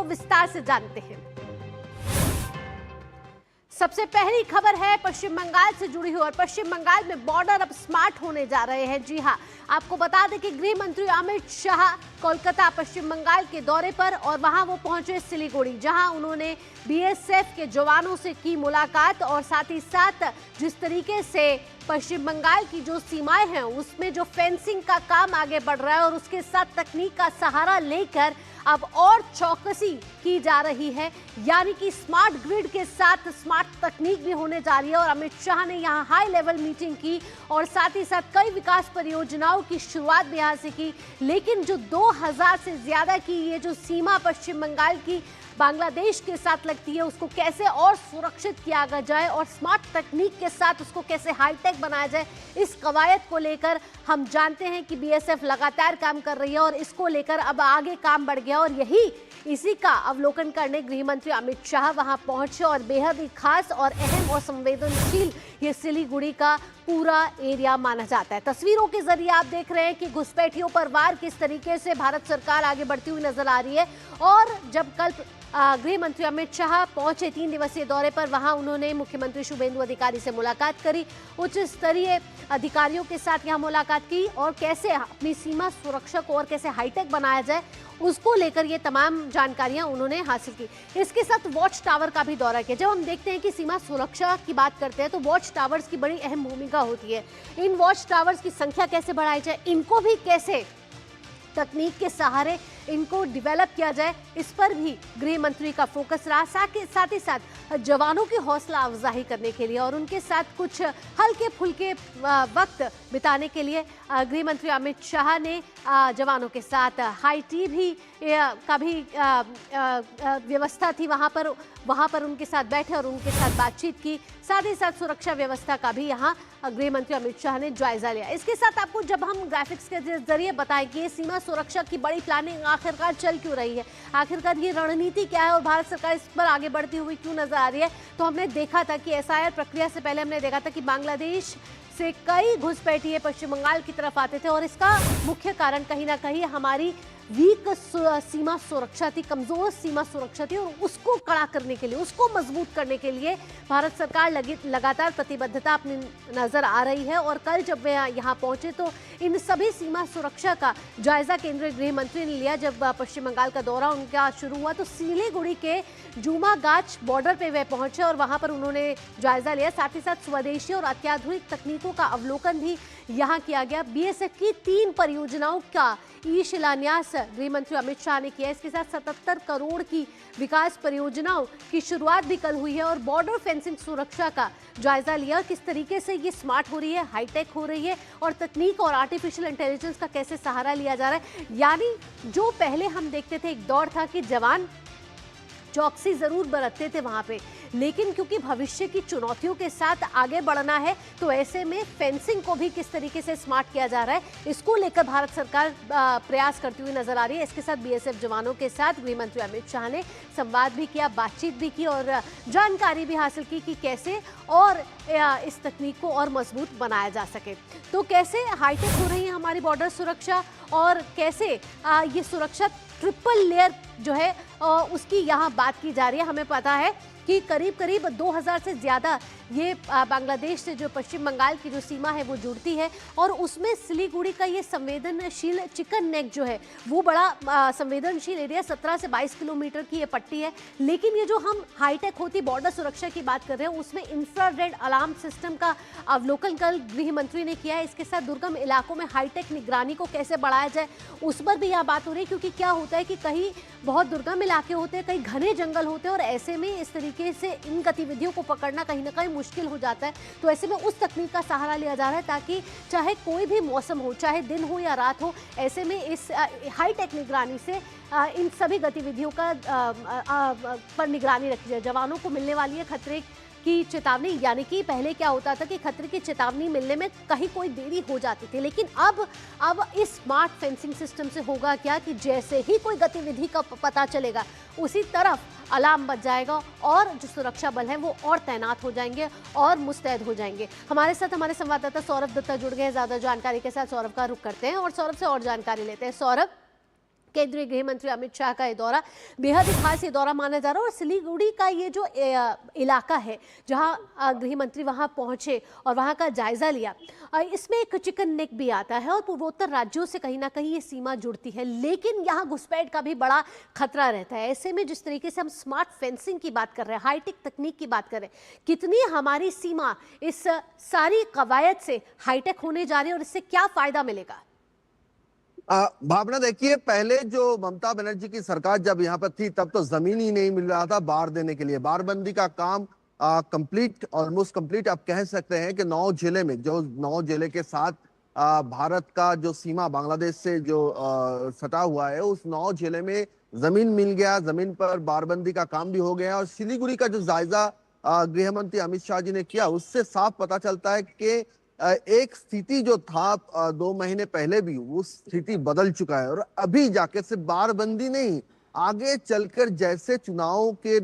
विस्तार से जानते हैं। सबसे पहली खबर है पश्चिम बंगाल से जुड़ी हुई और पश्चिम बंगाल में बॉर्डर अब स्मार्ट होने जा रहे हैं। जी हां, आपको बता दें कि गृह मंत्री अमित शाह कोलकाता पश्चिम बंगाल के दौरे पर और वहां वो पहुंचे सिलीगुड़ी, जहां उन्होंने बीएसएफ के जवानों से की मुलाकात और साथ ही साथ जिस तरीके से पश्चिम बंगाल की जो सीमाएं हैं उसमें जो फेंसिंग का काम आगे बढ़ रहा है और उसके साथ तकनीक का सहारा लेकर अब और चौकसी की जा रही है, यानी कि स्मार्ट ग्रिड के साथ स्मार्ट तकनीक भी होने जा रही है। और अमित शाह ने यहां हाई लेवल मीटिंग की और साथ ही साथ कई विकास परियोजनाओं की शुरुआत भी यहां से की। लेकिन जो 2000 से ज्यादा की ये जो सीमा पश्चिम बंगाल की बांग्लादेश के साथ लगती है उसको कैसे और सुरक्षित किया जाए और स्मार्ट तकनीक के साथ उसको कैसे हाईटेक बनाया जाए, इस कवायद को लेकर हम जानते हैं कि बीएसएफ लगातार काम कर रही है और इसको लेकर अब आगे काम बढ़ गया। और इसी का अवलोकन करने गृह मंत्री अमित शाह वहां पहुंचे और बेहद ही खास और अहम और संवेदनशील ये सिलीगुड़ी का पूरा एरिया माना जाता है। तस्वीरों के जरिए आप देख रहे हैं कि घुसपैठियों पर वार किस तरीके से भारत सरकार आगे बढ़ती हुई नजर आ रही है। और जब कल गृह मंत्री अमित शाह पहुंचे 3 दिवसीय दौरे पर, वहां उन्होंने मुख्यमंत्री शुभेंदु अधिकारी से मुलाकात करी, उच्च स्तरीय अधिकारियों के साथ यहां मुलाकात की और कैसे अपनी सीमा सुरक्षा को और कैसे हाईटेक बनाया जाए उसको लेकर ये तमाम जानकारियां उन्होंने हासिल की। इसके साथ वॉच टावर का भी दौरा किया। जब हम देखते हैं कि सीमा सुरक्षा की बात करते हैं तो वॉच टावर्स की बड़ी अहम भूमिका होती है। इन वॉच टावर्स की संख्या कैसे बढ़ाई जाए, इनको भी कैसे तकनीक के सहारे इनको डेवलप किया जाए, इस पर भी गृह मंत्री का फोकस रहा। साथ ही साथ जवानों की हौसला अफजाई करने के लिए और उनके साथ कुछ हल्के फुल्के वक्त बिताने के लिए गृह मंत्री अमित शाह ने जवानों के साथ हाई टी भी का भी व्यवस्था थी, वहां पर उनके साथ बैठे और उनके साथ बातचीत की। साथ ही साथ सुरक्षा व्यवस्था का भी यहाँ गृह मंत्री अमित शाह ने जायजा लिया। इसके साथ आपको जब हम ग्राफिक्स के जरिए बताएं कि ये सीमा सुरक्षा की बड़ी प्लानिंग आखिरकार चल क्यों रही है, आखिरकार ये रणनीति क्या है और भारत सरकार इस पर आगे बढ़ती हुई क्यों नजर आ रही है, तो हमने देखा था कि एसआईआर प्रक्रिया से पहले हमने देखा था कि बांग्लादेश से कई घुसपैठिए पश्चिम बंगाल की तरफ आते थे और इसका मुख्य कारण कहीं ना कहीं हमारी वीक सीमा सुरक्षा थी, कमजोर सीमा सुरक्षा थी। और उसको कड़ा करने के लिए, उसको मजबूत करने के लिए भारत सरकार लगातार प्रतिबद्धता अपनी नजर आ रही है। और कल जब वे यहाँ पहुंचे तो इन सभी सीमा सुरक्षा का जायजा केंद्रीय गृह मंत्री ने लिया। जब पश्चिम बंगाल का दौरा उनका शुरू हुआ तो सिलीगुड़ी के जुमागाच बॉर्डर पे वे पहुंचे और वहां पर उन्होंने जायजा लिया। साथ ही साथ स्वदेशी और अत्याधुनिक तकनीकों का अवलोकन भी यहाँ किया गया। बीएसएफ की 3 परियोजनाओं का शिलान्यास गृह मंत्री अमित शाह ने किया। इसके साथ 77 करोड़ की विकास परियोजनाओं की शुरुआत भी कल हुई है और बॉर्डर फेंसिंग सुरक्षा का जायजा लिया, किस तरीके से ये स्मार्ट हो रही है, हाईटेक हो रही है और तकनीक और आर्टिफिशियल इंटेलिजेंस का कैसे सहारा लिया जा रहा है। यानी जो पहले हम देखते थे, एक दौर था कि जवान चौकसी जरूर बरतते थे वहां पे, लेकिन क्योंकि भविष्य की चुनौतियों के साथ आगे बढ़ना है तो ऐसे में फेंसिंग को भी किस तरीके से स्मार्ट किया जा रहा है, इसको लेकर भारत सरकार प्रयास करती हुई नजर आ रही है। इसके साथ बीएसएफ जवानों के साथ गृह मंत्री अमित शाह ने संवाद भी किया, बातचीत भी की और जानकारी भी हासिल की कि कैसे और इस तकनीक को और मजबूत बनाया जा सके। तो कैसे हाईटेक हो रही है हमारी बॉर्डर सुरक्षा और कैसे ये सुरक्षा ट्रिपल लेयर जो है उसकी यहाँ बात की जा रही है। हमें पता है कि करीब 2000 से ज़्यादा ये बांग्लादेश से जो पश्चिम बंगाल की जो सीमा है वो जुड़ती है और उसमें सिलीगुड़ी का ये संवेदनशील चिकन नेक जो है वो बड़ा संवेदनशील एरिया, 17 से 22 किलोमीटर की ये पट्टी है। लेकिन ये जो हम हाईटेक होती बॉर्डर सुरक्षा की बात कर रहे हैं उसमें इंफ्रारेड अलार्म सिस्टम का अवलोकन कल गृह मंत्री ने किया है। इसके साथ दुर्गम इलाकों में हाईटेक निगरानी को कैसे बढ़ाया जाए उस पर भी यहाँ बात हो रही है, क्योंकि क्या होता है कि कहीं बहुत दुर्गम इलाके होते हैं, कहीं घने जंगल होते हैं और ऐसे में इस तरीके से इन गतिविधियों को पकड़ना कहीं ना कहीं मुश्किल हो जाता है। तो ऐसे में उस तकनीक का सहारा लिया जा रहा है ताकि चाहे कोई भी मौसम हो, चाहे दिन हो या रात हो, ऐसे में इस हाईटेक निगरानी से इन सभी गतिविधियों का पर निगरानी रखी जाए। जवानों को मिलने वाली है खतरे की चेतावनी, यानी कि पहले क्या होता था कि खतरे की चेतावनी मिलने में कहीं कोई देरी हो जाती थी, लेकिन अब इस स्मार्ट फेंसिंग सिस्टम से होगा क्या कि जैसे ही कोई गतिविधि का पता चलेगा उसी तरफ अलार्म बज जाएगा और जो सुरक्षा बल हैं वो और तैनात हो जाएंगे और मुस्तैद हो जाएंगे। हमारे साथ हमारे संवाददाता सौरभ दत्ता जुड़ गए हैं ज्यादा जानकारी के साथ। सौरभ का रुख करते हैं और सौरभ से और जानकारी लेते हैं। सौरभ, केंद्रीय गृह मंत्री अमित शाह का ये दौरा बेहद ही खास ये दौरा माना जा रहा है और सिलीगुड़ी का ये जो इलाका है जहां गृह मंत्री वहां पहुंचे और वहां का जायजा लिया, इसमें एक चिकन नेक भी आता है और पूर्वोत्तर राज्यों से कहीं ना कहीं ये सीमा जुड़ती है, लेकिन यहाँ घुसपैठ का भी बड़ा खतरा रहता है। ऐसे में जिस तरीके से हम स्मार्ट फेंसिंग की बात कर रहे हैं, हाईटेक तकनीक की बात कर रहे हैं, कितनी हमारी सीमा इस सारी कवायद से हाईटेक होने जा रही है और इससे क्या फायदा मिलेगा? भावना, देखिए, पहले जो ममता बनर्जी की सरकार जब यहाँ पर थी तब तो जमीन ही नहीं मिल रहा था बाढ़ देने के लिए। बाढ़बंदी का काम कंप्लीट, ऑलमोस्ट कंप्लीट आप कह सकते हैं कि 9 जिले में, जो 9 जिले के साथ भारत का जो सीमा बांग्लादेश से जो सटा हुआ है, उस 9 जिले में जमीन मिल गया। जमीन पर बाढ़बंदी का काम भी हो गया और सिलीगुड़ी का जो जायजा गृह मंत्री अमित शाह जी ने किया, उससे साफ पता चलता है कि एक स्थिति जो था 2 महीने पहले भी, वो स्थिति बदल चुका है। और अभी जाके सिर्फ बाढ़बंदी नहीं, आगे चलकर जैसे चुनाव के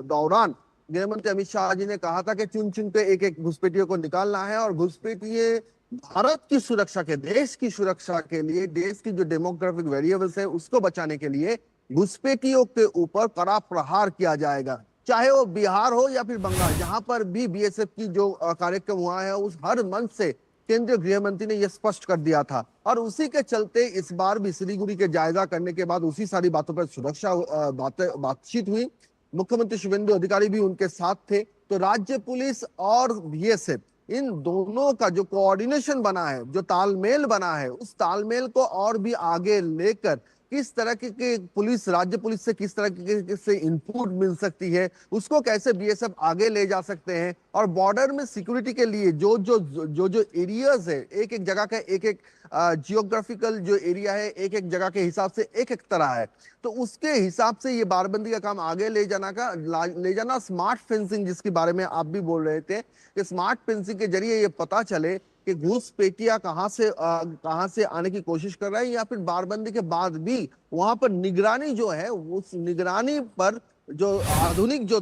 दौरान गृह मंत्री अमित शाह जी ने कहा था कि चुन चुन पे एक एक घुसपैठियों को निकालना है और घुसपैठिए भारत की सुरक्षा के, देश की सुरक्षा के लिए, देश की जो डेमोग्राफिक वेरिएबल्स है उसको बचाने के लिए घुसपैठियों के ऊपर कड़ा प्रहार किया जाएगा। चाहे वो बिहार हो या फिर बंगाल, जहां पर भी बीएसएफ की जो कार्यक्रम हुआ है, उस हर मंच से केंद्रीय गृह मंत्री ने यह स्पष्ट कर दिया था। और उसी के चलते इस बार भी सिलीगुड़ी के जायजा करने के बाद उसी सारी बातों पर सुरक्षा बातचीत हुई। मुख्यमंत्री शुभेंदु अधिकारी भी उनके साथ थे। तो राज्य पुलिस और बीएसएफ, इन दोनों का जो कोऑर्डिनेशन बना है, जो तालमेल बना है, उस तालमेल को और भी आगे लेकर किस तरह के पुलिस, राज्य पुलिस से किस तरह से इनपुट मिल सकती है, उसको कैसे बीएसएफ आगे ले जा सकते हैं। और बॉर्डर में सिक्योरिटी के लिए जो एरियाज है, एक एक जगह का एक एक जियोग्राफिकल जो एरिया है, एक एक जगह के हिसाब से एक एक तरह है। तो उसके हिसाब से ये बाड़बंदी का काम आगे ले जाना स्मार्ट फेंसिंग, जिसके बारे में आप भी बोल रहे थे, कि स्मार्ट फेंसिंग के जरिए ये पता चले कि घुसपैठिया कहां से आने की कोशिश कर रहा है, या फिर बाड़बंदी के बाद भी वहां पर निगरानी जो है, उस निगरानी पर जो आधुनिक जो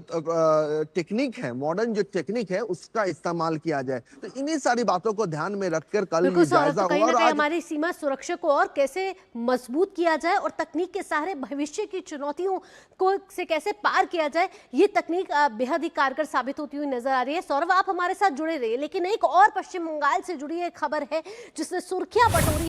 टेक्निक है, मॉडर्न जो टेक्निक है, उसका इस्तेमाल किया जाए। तो इन्हीं सारी बातों को ध्यान में रखकर कल ये जायजा हुआ और आज हमारी सीमा सुरक्षा को और कैसे मजबूत किया जाए और तकनीक के सहारे भविष्य की चुनौतियों को से कैसे पार किया जाए, ये तकनीक बेहद ही कारगर साबित होती हुई नजर आ रही है। सौरभ, आप हमारे साथ जुड़े रहिए, लेकिन एक और पश्चिम बंगाल से जुड़ी एक खबर है जिसने सुर्खियां बटोरी।